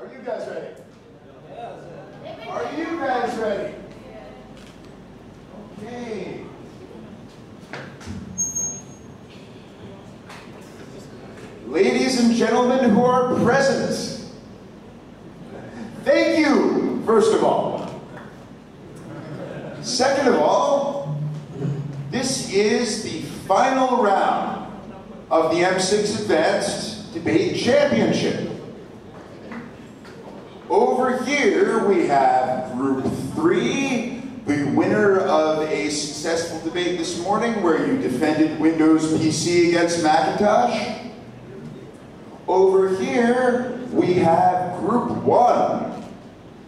Are you guys ready? Are you guys ready? Okay. Ladies and gentlemen who are present, thank you, first of all. Second of all, this is the final round of the M6 Advanced Debate Championship. Over here we have Group 3, the winner of a successful debate this morning where you defended Windows PC against Macintosh. Over here we have Group 1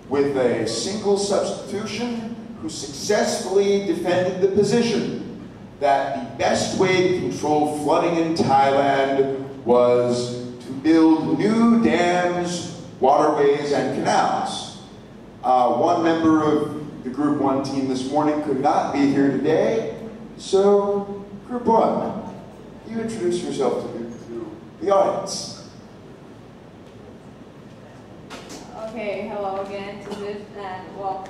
with a single substitution who successfully defended the position that the best way to control flooding in Thailand was to build new dams, waterways, and canals. One member of the Group 1 team this morning could not be here today, so Group 1, you introduce yourself to the audience. Okay, hello again to this, and well,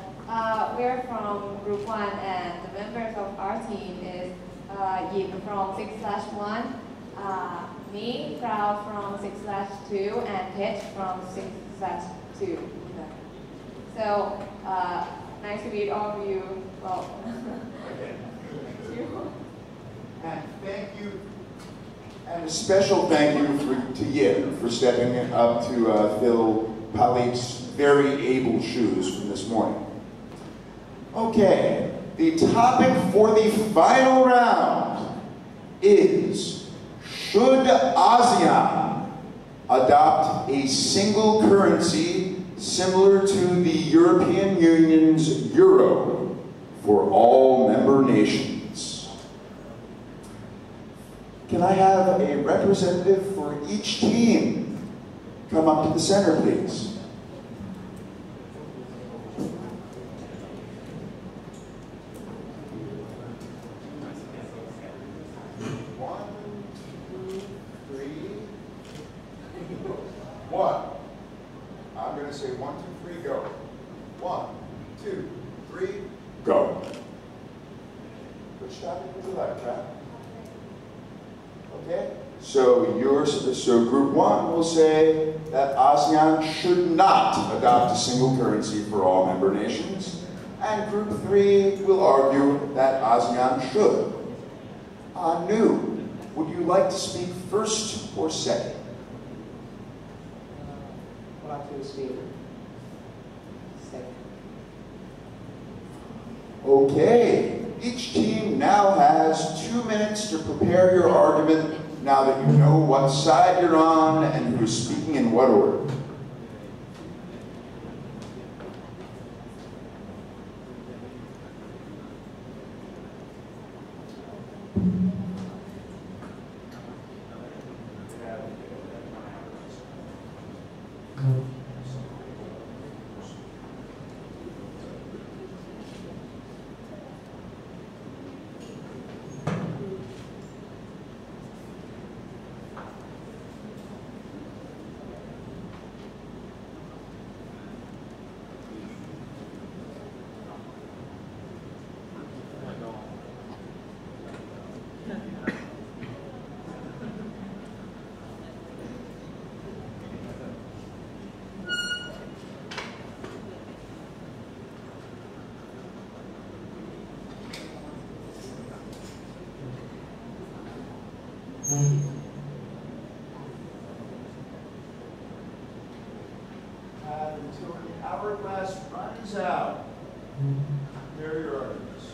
we're from Group 1, and the members of our team is Yip from 6/1, me, Proud from 6/2, and Pet from 6/2. So, nice to meet all of you. Well, and thank you, and a special thank you to Yip for stepping up to fill Palit's very able shoes from this morning. Okay, the topic for the final round is, should ASEAN adopt a single currency similar to the European Union's euro for all member nations? Can I have a representative for each team come up to the center, please? One. I'm going to say 1, 2, 3, go. 1, 2, 3, go. Which topic would you like, Trap? Okay. So Group 1 will say that ASEAN should not adopt a single currency for all member nations, and Group 3 will argue that ASEAN should. Nu, would you like to speak first or second? I'd like to speak second. Okay, each team now has 2 minutes to prepare your argument now that you know what side you're on and who's speaking in what order. Until the hourglass runs out. There your arguments.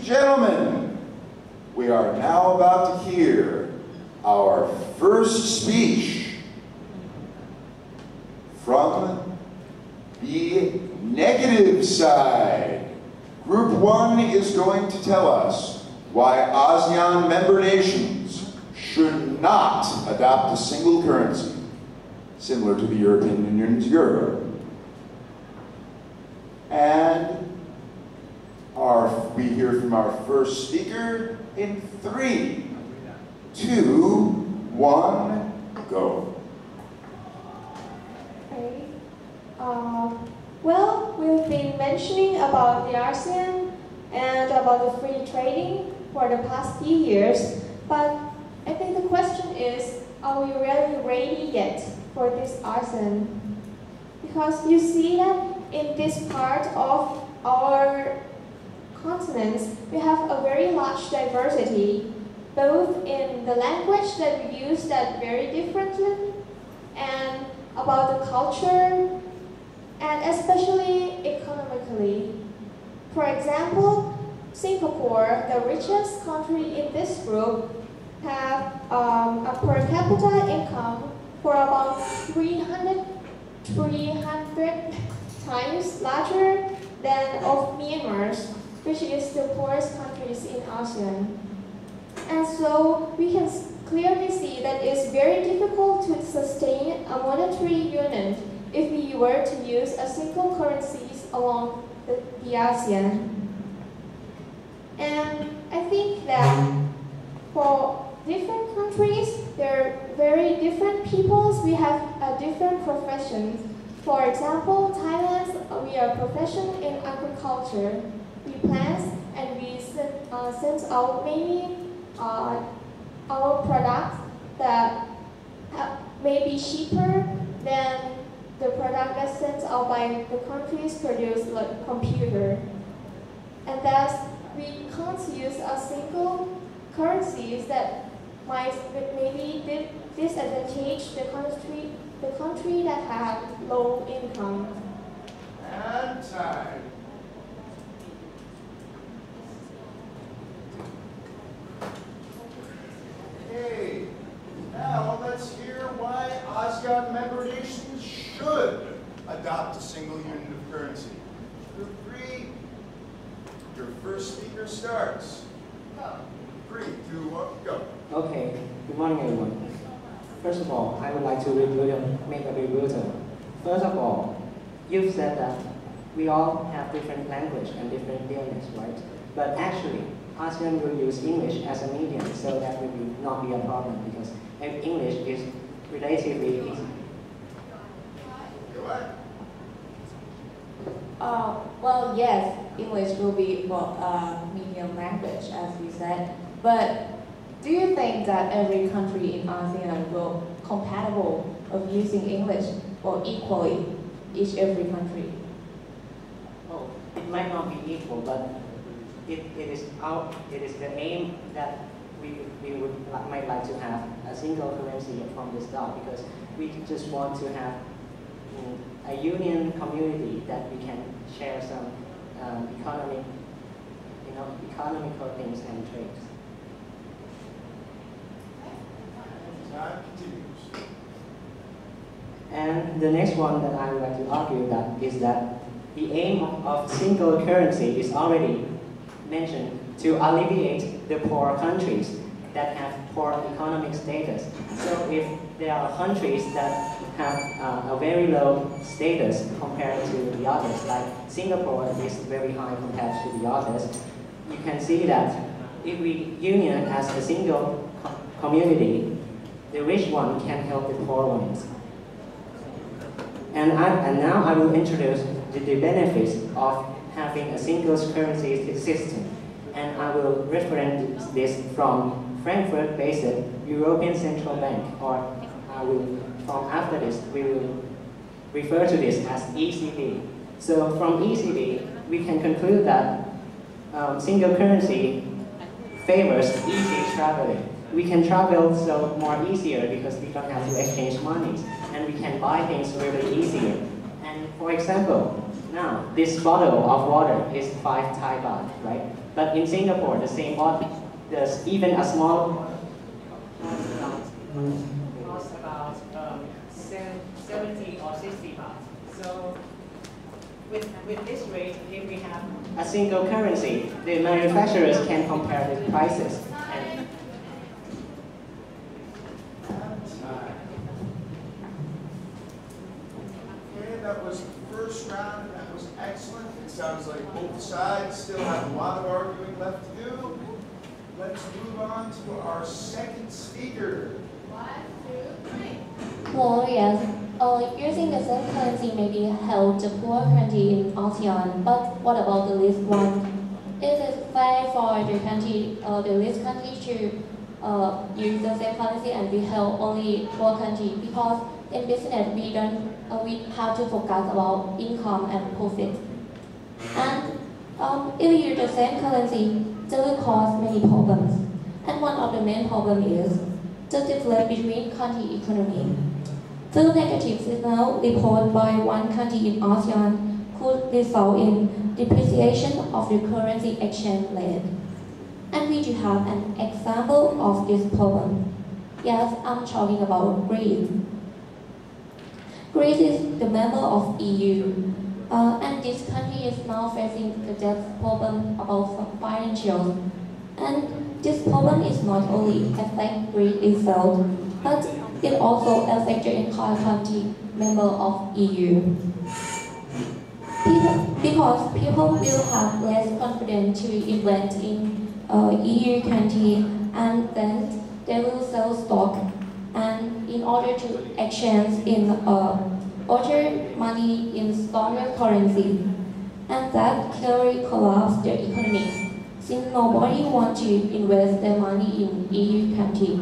gentlemen, we are now about to hear our first speech from the negative side. Group 1 is going to tell us why ASEAN member nations should not adopt a single currency, similar to the European Union's euro. And we hear from our first speaker in 3, 2, 1, go. Okay. Well, we've been mentioning about the ASEAN and about the free trading for the past few years, but I think the question is, are we really ready yet for this ASEAN? Because you see that in this part of our continents, we have a very large diversity, both in the language that we use that very differently, and about the culture, and especially economically. For example, Singapore, the richest country in this group, have a per capita income for about 300 times larger than of Myanmar's, which is the poorest countries in ASEAN. And so we can clearly see that it's very difficult to sustain a monetary unit if we were to use a single currencies along the ASEAN. And I think that for different countries, they're very different peoples. We have different professions. For example, Thailand, we are professional in agriculture. We plant and we send out many our products that may be cheaper than the product that's sent out by the countries produced like computer. And thus, we can't use a single currencies that might maybe disadvantage the country that have low income. And time. Okay, now let's hear why ASEAN member nations should adopt a single unit of currency. Group 3, your first speaker starts. 3, 2, 1, go. Okay, good morning everyone. First of all, I would like to make a rebuttal. First of all, you've said that we all have different language and different dialects, right? But actually, ASEAN will use English as a medium, so that will not be a problem because English is relatively easy. Well, yes, English will be medium language, as you said. But do you think that every country in ASEAN will compatible of using English or equally every country? Oh, it might not be equal, but it is the aim that we might like to have a single currency from the start, because we just want to have a union community that we can share some economical things and trades. Time continues. And the next one that I would like to argue is that the aim of single currency is already mentioned to alleviate the poor countries that have poor economic status. So if there are countries that have a very low status compared to the others, like Singapore is very high compared to the others, you can see that if we union as a single community, the rich one can help the poor ones. And now I will introduce the benefits of having a single currency system. And I will reference this from Frankfurt-based European Central Bank, or from after this, we will refer to this as ECB. So from ECB, we can conclude that single currency favors easy traveling. We can travel so more easier because we don't have to exchange money, and we can buy things really easier. And for example, Now, this bottle of water is 5 Thai baht, right? But in Singapore, the same bottle, there's even a small costs about 70 or 60 baht. So with this rate, if we have a single currency, the manufacturers can compare the prices. And Okay, that was the first round. That was excellent. It sounds like both sides still have a lot of arguing left to do. Let's move on to our second speaker. 1, 2, 3. Well, yes. Using the same currency may be held the poor country in ASEAN, but what about the least one? Is it fair for the least country to use the same currency and we held only poor country? Because in business we have to focus about income and profit. And if you use the same currency, it will cause many problems. And one of the main problems is the difference between country economy. The negative signal reported by one country in ASEAN could result in depreciation of the currency exchange rate. And we do have an example of this problem. Yes, I'm talking about Greece. Greece is the member of EU, and this country is now facing the debt problem about financials. And this problem is not only affect Greece itself, but it also affects the entire country member of EU. Because people will have less confidence to invest in EU country, and then they will sell stock, and in order to exchange in other money in stronger currency, and that clearly collapse their economy, since nobody wants to invest their money in EU country.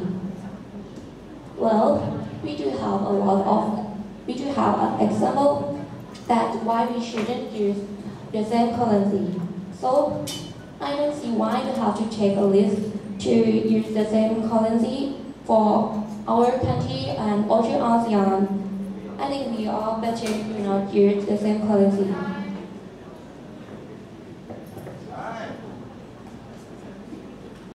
Well, we do have an example that why we shouldn't use the same currency. So I don't see why we have to take a risk to use the same currency for our country and other ASEAN. I think we are better to not use the same currency.